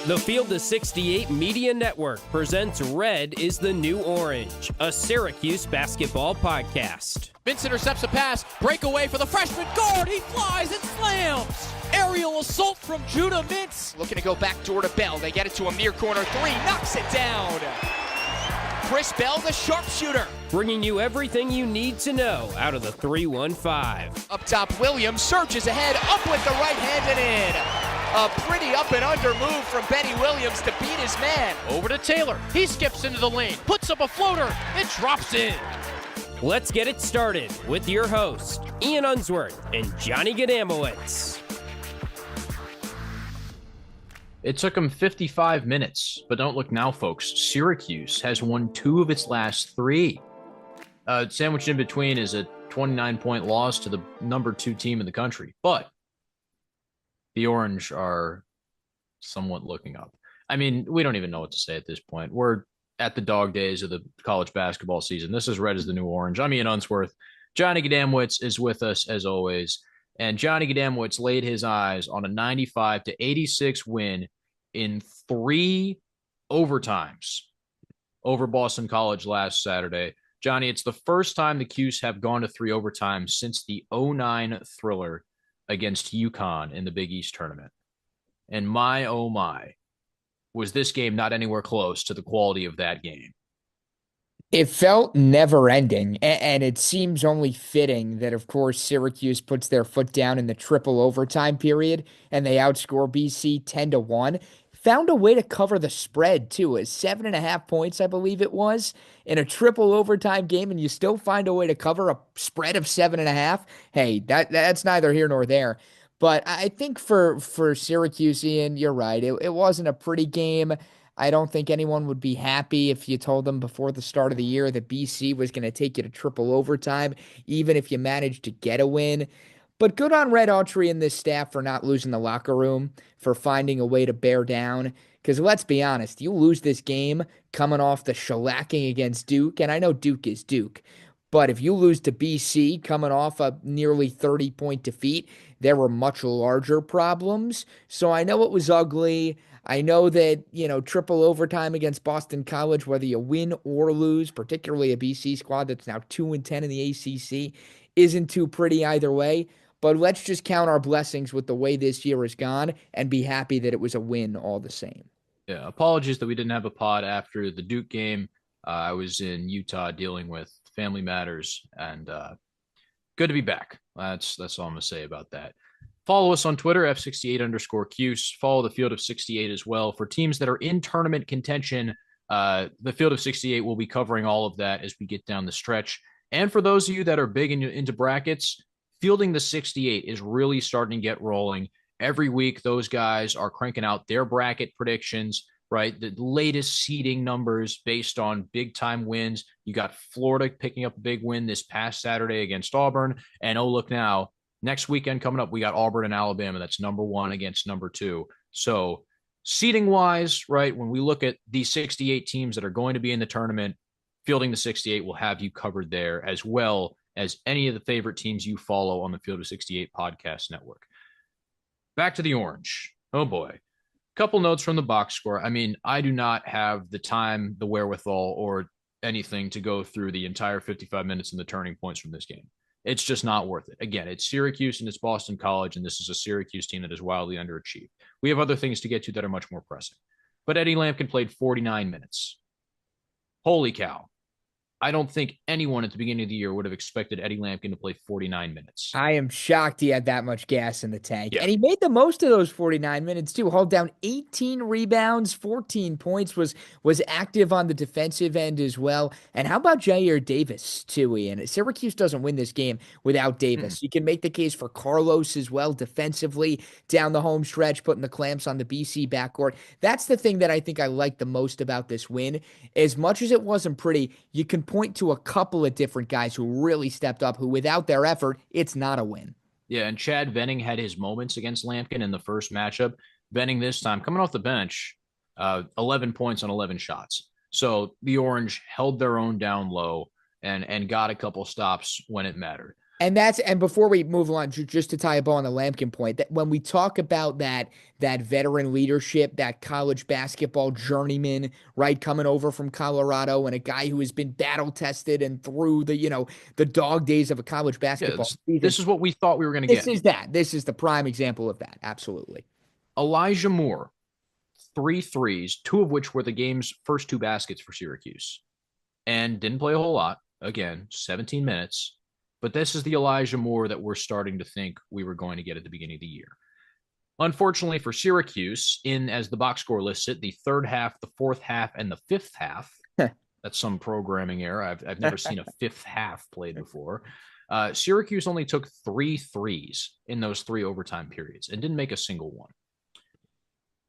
The Field of 68 Media Network presents Red is the New Orange, a Syracuse basketball podcast. Vince intercepts a pass, breakaway for the freshman guard, he flies and slams! Aerial assault from Judah Mintz. Looking to go back door to Bell, they get it to a near corner three, knocks it down! Chris Bell, the sharpshooter. Bringing you everything you need to know out of the 315. Up top, Williams surges ahead, up with the right hand and in. A pretty up and under move from Benny Williams to beat his man. Over to Taylor, he skips into the lane, puts up a floater, it drops in. Let's get it started with your host, Ian Unsworth and Johnny Gadamowitz. It took them 55 minutes, but don't look now, folks. Syracuse has won 2 of its last 3. Sandwiched in between is a 29-point loss to the number 2 team in the country. But the Orange are somewhat looking up. I mean, we don't even know what to say at this point. We're at the dog days of the college basketball season. This is Red as the New Orange. I'm Ian Unsworth. Johnny Gadamowitz is with us as always. And Johnny Gadamowitz laid his eyes on a 95-86 win in 3 overtimes over Boston College last Saturday. Johnny, it's the first time the Cuse have gone to 3 overtimes since the 2009 thriller against UConn in the Big East tournament. And my, oh my, was this game not anywhere close to the quality of that game? It felt never-ending, and it seems only fitting that, of course, Syracuse puts their foot down in the triple overtime period, and they outscore BC 10-1. Found a way to cover the spread, too. It's 7.5 points, I believe it was, in a triple overtime game, and you still find a way to cover a spread of 7.5. Hey, that's neither here nor there. But I think for Syracuse, Ian, you're right. It wasn't a pretty game. I don't think anyone would be happy if you told them before the start of the year that BC was going to take you to triple overtime, even if you managed to get a win. But good on Red Autry and this staff for not losing the locker room, for finding a way to bear down. Because let's be honest, you lose this game coming off the shellacking against Duke, and I know Duke is Duke, but if you lose to BC coming off a nearly 30-point defeat, there were much larger problems. So I know it was ugly. I know that, triple overtime against Boston College, whether you win or lose, particularly a BC squad that's now 2-10 in the ACC, isn't too pretty either way. But let's just count our blessings with the way this year has gone and be happy that it was a win all the same. Yeah, apologies that we didn't have a pod after the Duke game. I was in Utah dealing with family matters, and good to be back. That's all I'm going to say about that. Follow us on Twitter, F68_Cuse. Follow the Field of 68 as well. For teams that are in tournament contention, the Field of 68 will be covering all of that as we get down the stretch. And for those of you that are big into brackets, Fielding the 68 is really starting to get rolling. Every week, those guys are cranking out their bracket predictions, right? The latest seeding numbers based on big-time wins. You got Florida picking up a big win this past Saturday against Auburn. And oh, look now, next weekend coming up, we got Auburn and Alabama. That's number 1 against number 2. So seeding-wise, right, when we look at these 68 teams that are going to be in the tournament, Fielding the 68 will have you covered there, as well as any of the favorite teams you follow on the Field of 68 podcast network. Back to the Orange. Oh, boy. Couple notes from the box score. I mean, I do not have the time, the wherewithal, or anything to go through the entire 55 minutes and the turning points from this game. It's just not worth it. Again, it's Syracuse and it's Boston College, and this is a Syracuse team that is wildly underachieved. We have other things to get to that are much more pressing. But Eddie Lampkin played 49 minutes. Holy cow. I don't think anyone at the beginning of the year would have expected Eddie Lampkin to play 49 minutes. I am shocked he had that much gas in the tank. Yeah. And he made the most of those 49 minutes, too. Hauled down 18 rebounds, 14 points, was active on the defensive end as well. And how about Jair Davis, too, Ian? Syracuse doesn't win this game without Davis. You can make the case for Carlos as well, defensively, down the home stretch, putting the clamps on the BC backcourt. That's the thing that I think I like the most about this win. As much as it wasn't pretty, you can point to a couple of different guys who really stepped up, who without their effort, it's not a win. Yeah, and Chad Venning had his moments against Lampkin in the first matchup. Venning this time, coming off the bench, 11 points on 11 shots. So the Orange held their own down low and got a couple stops when it mattered. And before we move on, just to tie a bow on the Lampkin point, that when we talk about that veteran leadership, that college basketball journeyman, right, coming over from Colorado, and a guy who has been battle tested and through the dog days of a college Yeah, basketball season. this is what we thought we were going to This get. is that. This is the prime example of that. Absolutely. Elijah Moore, three threes, two of which were the game's first two baskets for Syracuse, and didn't play a whole lot. Again, 17 minutes. But this is the Elijah Moore that we're starting to think we were going to get at the beginning of the year. Unfortunately for Syracuse, in as the box score lists it, the third half, the fourth half, and the fifth half. That's some programming error. I've never seen a fifth half played before. Syracuse only took 3 threes in those 3 overtime periods and didn't make a single one.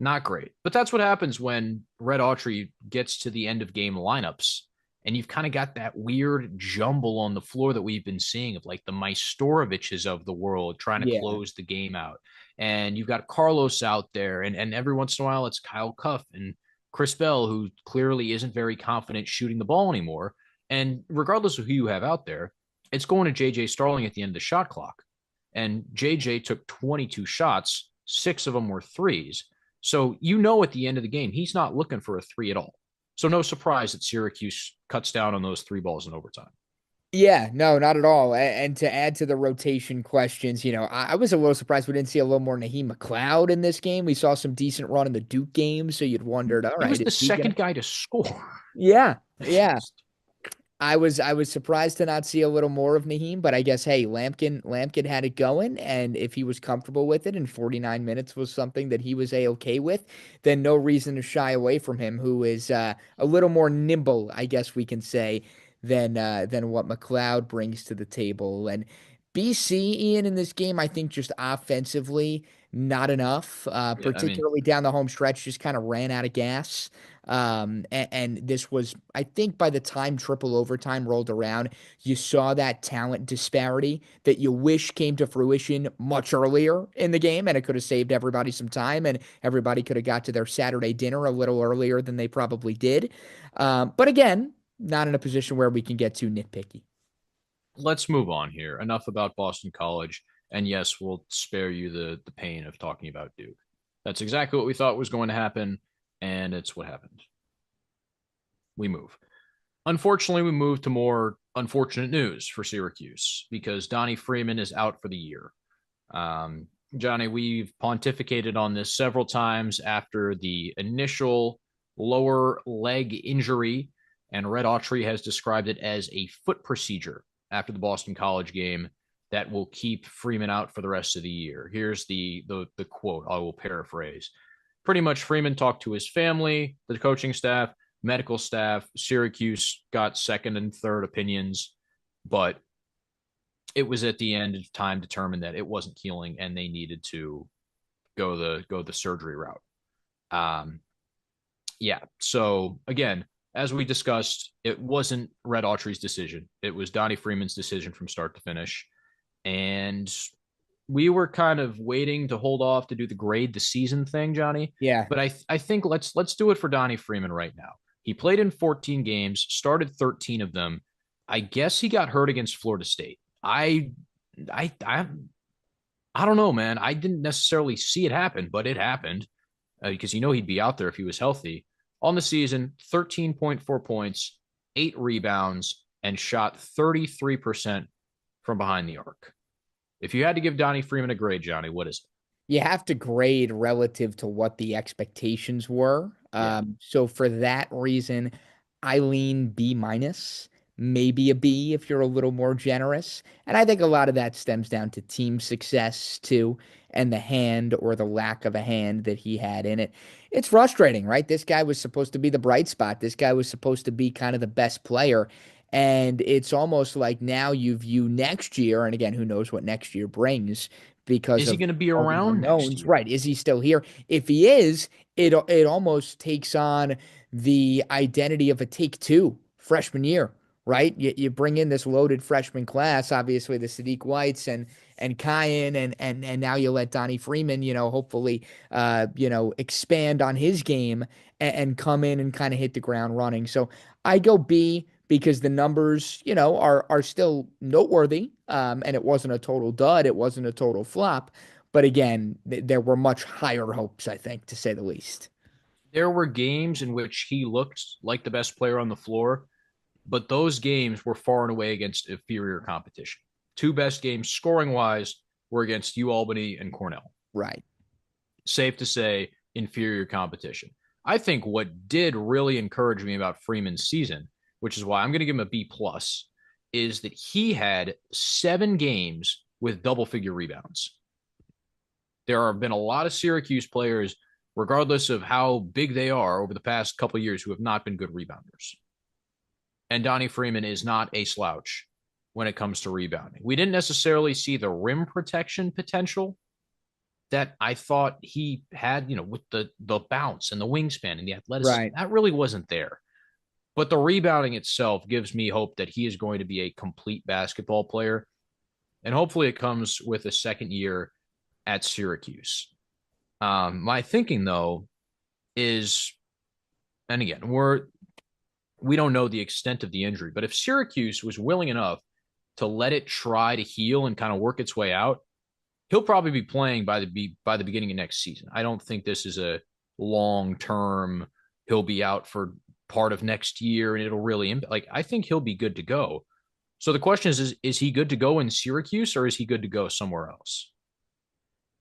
Not great. But that's what happens when Red Autry gets to the end of game lineups and you've kind of got that weird jumble on the floor that we've been seeing of like the Maistoroviches of the world trying to close the game out. And you've got Carlos out there, and every once in a while it's Kyle Cuff and Chris Bell, who clearly isn't very confident shooting the ball anymore. And regardless of who you have out there, it's going to JJ Starling at the end of the shot clock. And JJ took 22 shots, 6 of them were threes. So at the end of the game, he's not looking for a 3 at all. So no surprise that Syracuse cuts down on those 3 balls in overtime. Yeah, no, not at all. And to add to the rotation questions, I was a little surprised we didn't see a little more Naheem McLeod in this game. We saw some decent run in the Duke game, so you'd wondered, all right, he was the second guy to score. Yeah, yeah. I was surprised to not see a little more of Naheem, but I guess hey, Lampkin had it going, and if he was comfortable with it, and 49 minutes was something that he was okay with, then no reason to shy away from him. Who is a little more nimble, I guess we can say, than what McLeod brings to the table. And BC, Ian, in this game, I think just offensively not enough, particularly down the home stretch, just kind of ran out of gas. And this was, I think, by the time triple overtime rolled around, you saw that talent disparity that you wish came to fruition much earlier in the game, and it could have saved everybody some time, and everybody could have got to their Saturday dinner a little earlier than they probably did. But again, not in a position where we can get too nitpicky. Let's move on here. Enough about Boston College. And yes, we'll spare you the pain of talking about Duke. That's exactly what we thought was going to happen, and it's what happened. We move. Unfortunately, we move to more unfortunate news for Syracuse because Donnie Freeman is out for the year. Johnny, we've pontificated on this several times after the initial lower leg injury, and Red Autry has described it as a foot procedure after the Boston College game that will keep Freeman out for the rest of the year. Here's the quote. I will paraphrase. Pretty much Freeman talked to his family, the coaching staff, medical staff. Syracuse got second and third opinions, but it was at the end of time determined that it wasn't healing and they needed to go the surgery route. So again, as we discussed, it wasn't Red Autry's decision. It was Donnie Freeman's decision from start to finish. And we were kind of waiting to hold off to do the grade the season thing, Johnny. Yeah. But I think let's do it for Donnie Freeman right now. He played in 14 games, started 13 of them. I guess he got hurt against Florida State. I don't know, man. I didn't necessarily see it happen, but it happened because he'd be out there if he was healthy. On the season, 13.4 points, 8 rebounds, and shot 33% from behind the arc. If you had to give Donnie Freeman a grade, Johnny, what is it? You have to grade relative to what the expectations were. So for that reason, I lean B minus, maybe a B if you're a little more generous. And I think a lot of that stems down to team success too, and the hand or the lack of a hand that he had in it. It's frustrating, right? This guy was supposed to be the bright spot. This guy was supposed to be kind of the best player. And it's almost like now you view next year, and again, who knows what next year brings because is he going to be around next year? Right. Is he still here? If he is, it almost takes on the identity of a take two freshman year, right? You bring in this loaded freshman class, obviously the Sadiq Whites and Kyan, and now you let Donnie Freeman, hopefully, expand on his game and come in and kind of hit the ground running. So I go B because the numbers, are still noteworthy. And it wasn't a total dud. It wasn't a total flop. But again, there were much higher hopes, I think, to say the least. There were games in which he looked like the best player on the floor, but those games were far and away against inferior competition. Two best games scoring wise were against UAlbany and Cornell. Right. Safe to say, inferior competition. I think what did really encourage me about Freeman's season, which is why I'm going to give him a B plus, is that he had 7 games with double figure rebounds. There have been a lot of Syracuse players, regardless of how big they are over the past couple of years, who have not been good rebounders. And Donnie Freeman is not a slouch when it comes to rebounding. We didn't necessarily see the rim protection potential that I thought he had, with the bounce and the wingspan and the athleticism. Right. That really wasn't there. But the rebounding itself gives me hope that he is going to be a complete basketball player. And hopefully it comes with a second year at Syracuse. My thinking, though, is, and again, we don't know the extent of the injury, but if Syracuse was willing enough to let it try to heal and kind of work its way out, he'll probably be playing by the beginning of next season. I don't think this is a long-term, he'll be out for part of next year and it'll really impact. Like, I think he'll be good to go. So the question is he good to go in Syracuse or is he good to go somewhere else?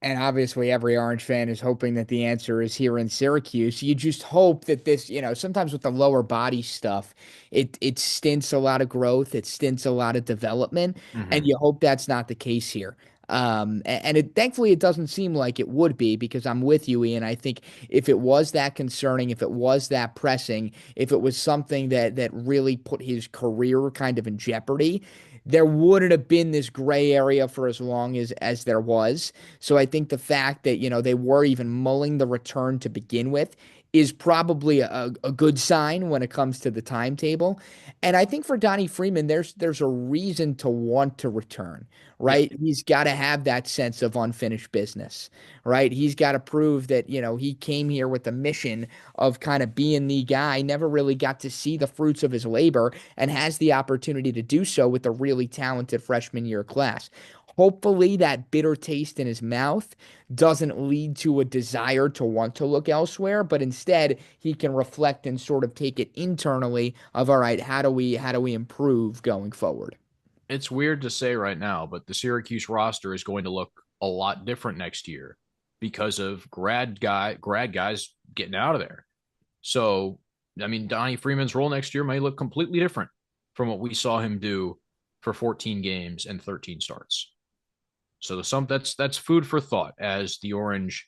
And obviously, every Orange fan is hoping that the answer is here in Syracuse. You just hope that this, sometimes with the lower body stuff, it stints a lot of growth, it stints a lot of development, and you hope that's not the case here. Thankfully, it doesn't seem like it would be because I'm with you, Ian. I think if it was that concerning, if it was that pressing, if it was something that really put his career kind of in jeopardy, there wouldn't have been this gray area for as long as there was. So I think the fact that, they were even mulling the return to begin with is probably a good sign when it comes to the timetable. And I think for Donnie Freeman, there's a reason to want to return, right? Yep. He's got to have that sense of unfinished business, right? He's got to prove that, he came here with a mission of kind of being the guy, never really got to see the fruits of his labor, and has the opportunity to do so with a really talented freshman year class. Hopefully, that bitter taste in his mouth doesn't lead to a desire to want to look elsewhere, but instead he can reflect and sort of take it internally of, all right, how do we improve going forward? It's weird to say right now, but the Syracuse roster is going to look a lot different next year because of grad guys getting out of there. So, I mean, Donnie Freeman's role next year may look completely different from what we saw him do for 14 games and 13 starts. So that's food for thought as the Orange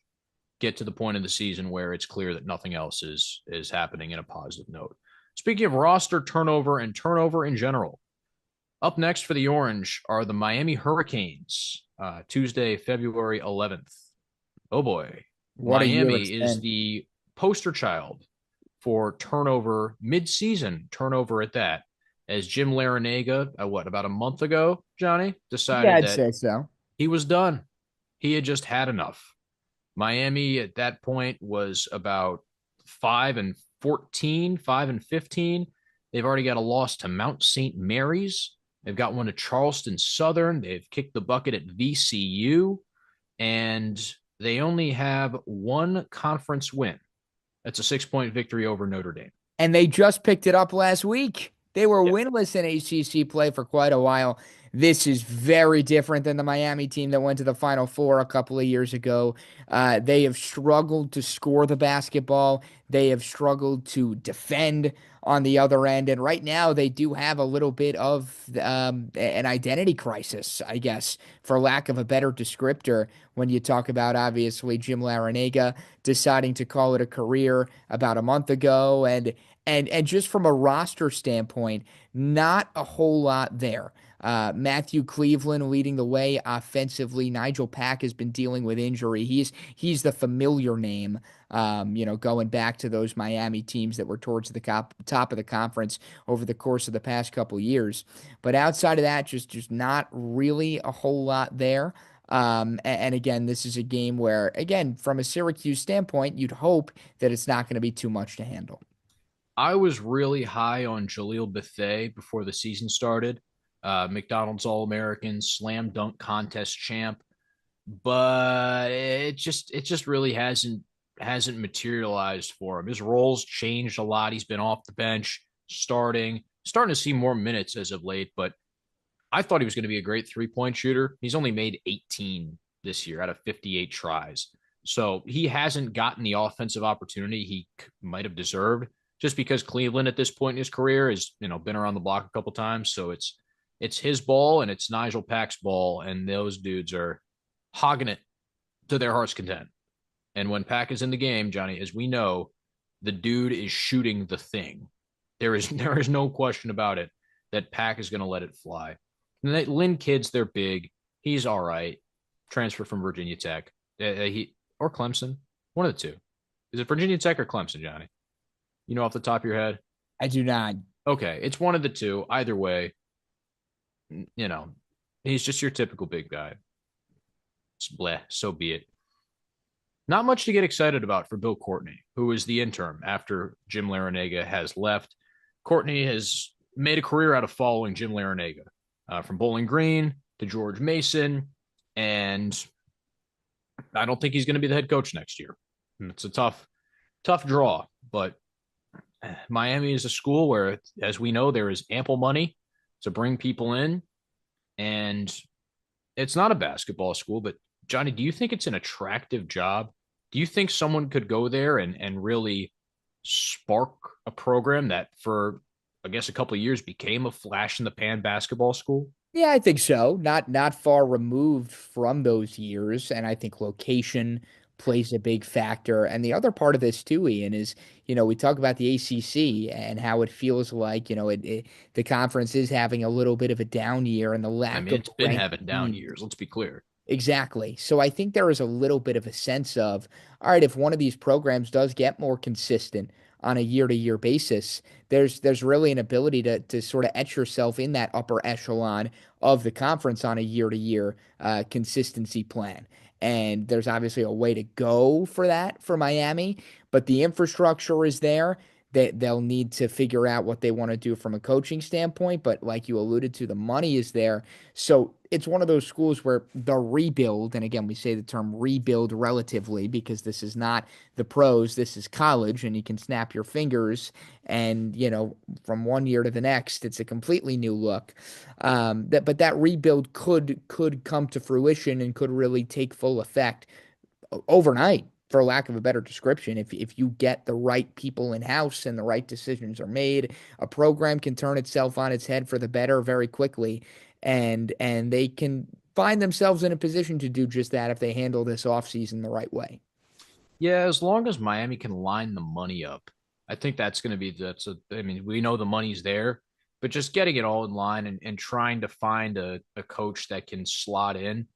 get to the point of the season where it's clear that nothing else is happening in a positive note. Speaking of roster turnover and turnover in general, up next for the Orange are the Miami Hurricanes, Tuesday, February 11th. Oh boy. What a year Miami it's is been. the poster child for turnover, mid-season turnover at that, as Jim Larinaga, about a month ago, Johnny, Yeah, decided I'd that say so. he was done. He had just had enough. Miami at that point was about 5-14, 5-15. They've already got a loss to Mount St. Mary's. They've got one to Charleston Southern. They've kicked the bucket at VCU, and they only have one conference win. That's a 6-point victory over Notre Dame. And they just picked it up last week. They were winless in ACC play for quite a while. This is very different than the Miami team that went to the Final Four a couple of years ago. They have struggled to score the basketball. They have struggled to defend on the other end. And right now, they do have a little bit of an identity crisis, I guess, for lack of a better descriptor, when you talk about, obviously, Jim Larinaga deciding to call it a career about a month ago. And just from a roster standpoint, not a whole lot there. Matthew Cleveland leading the way offensively. Nigel Pack has been dealing with injury. He's the familiar name, going back to those Miami teams that were towards the top of the conference over the course of the past couple years. But outside of that, just not really a whole lot there. And again, this is a game where, again, from a Syracuse standpoint, you'd hope that it's not going to be too much to handle. I was really high on Jaleel Bethea before the season started. McDonald's All-American, slam dunk contest champ, but it just really hasn't materialized for him. His role's changed a lot. He's been off the bench, starting to see more minutes as of late, but I thought he was going to be a great three-point shooter. He's only made 18 this year out of 58 tries. So he hasn't gotten the offensive opportunity he might have deserved, just because Cleveland at this point in his career has, been around the block a couple times. So it's his ball and it's Nigel Pack's ball, and those dudes are hogging it to their heart's content. And when Pack is in the game, Johnny, as we know, the dude is shooting the thing. There is no question about it that Pack is going to let it fly. And Lynn kids, they're big. He's all right. Transfer from Virginia Tech. Or Clemson. One of the two. Is it Virginia Tech or Clemson, Johnny? You know off the top of your head? I do not. Okay, it's one of the two. Either way, he's just your typical big guy. Bleh, so be it. Not much to get excited about for Bill Courtney, who is the interim after Jim Larinaga has left. Courtney has made a career out of following Jim Larinaga, from Bowling Green to George Mason, and I don't think he's going to be the head coach next year. It's a tough draw, but Miami is a school where, as we know, there is ample money to bring people in, and it's not a basketball school. But Johnny, do you think it's an attractive job? Do you think someone could go there and really spark a program that for, I guess, a couple of years became a flash in the pan basketball school? Yeah, I think so. Not far removed from those years, and I think location plays a big factor. And the other part of this too, Ian, is we talk about the ACC and how it feels like the conference is having a little bit of a down year, and the lack of It's been ranked having down teams. years. Let's be clear. Exactly. So I think there is a little bit of a sense of, all right, if one of these programs does get more consistent on a year-to-year basis, there's really an ability to sort of etch yourself in that upper echelon of the conference on a year-to-year consistency plan. And there's obviously a way to go for that for Miami, but the infrastructure is there. They'll need to figure out what they want to do from a coaching standpoint. But like you alluded to, the money is there. So it's one of those schools where the rebuild, and again, we say the term rebuild relatively because this is not the pros, this is college, and you can snap your fingers and, from one year to the next, it's a completely new look. But that rebuild could come to fruition and could really take full effect overnight, for lack of a better description. If you get the right people in house and the right decisions are made, a program can turn itself on its head for the better very quickly, and they can find themselves in a position to do just that if they handle this offseason the right way. Yeah, as long as Miami can line the money up, I think that's going to be we know the money's there, but just getting it all in line and trying to find a coach that can slot in.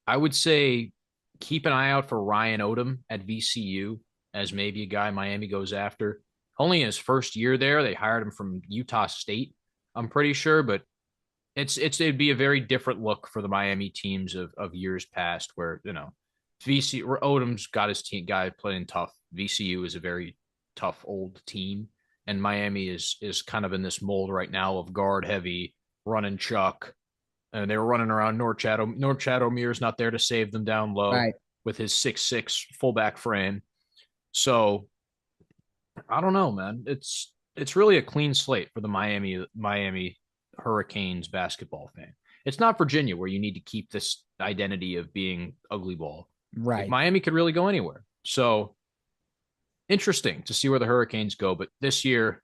I would say keep an eye out for Ryan Odom at VCU as maybe a guy Miami goes after. Only in his first year there, they hired him from Utah State, I'm pretty sure, but it'd be a very different look for the Miami teams of years past where, Odom's got his team guy playing tough. VCU is a very tough old team, and Miami is kind of in this mold right now of guard heavy, running Chuck. And they were running around Norchadomir's not there to save them down low, right, with his 6'6" fullback frame. So I don't know, man. It's really a clean slate for the Miami Hurricanes basketball fan. It's not Virginia where you need to keep this identity of being ugly ball. Right. Like, Miami could really go anywhere. So interesting to see where the Hurricanes go. But this year,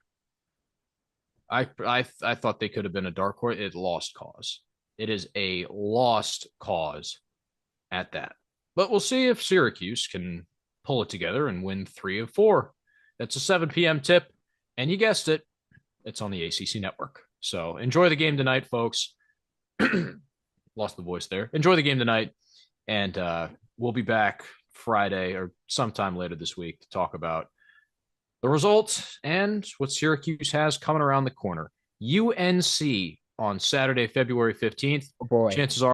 I thought they could have been a dark horse. It lost cause. It is a lost cause at that. But we'll see if Syracuse can pull it together and win 3 of 4. That's a 7 p.m. tip. And you guessed it, it's on the ACC network. So enjoy the game tonight, folks. Lost the voice there. Enjoy the game tonight. And we'll be back Friday or sometime later this week to talk about the results and what Syracuse has coming around the corner. UNC on Saturday, February 15th. Oh boy. Chances are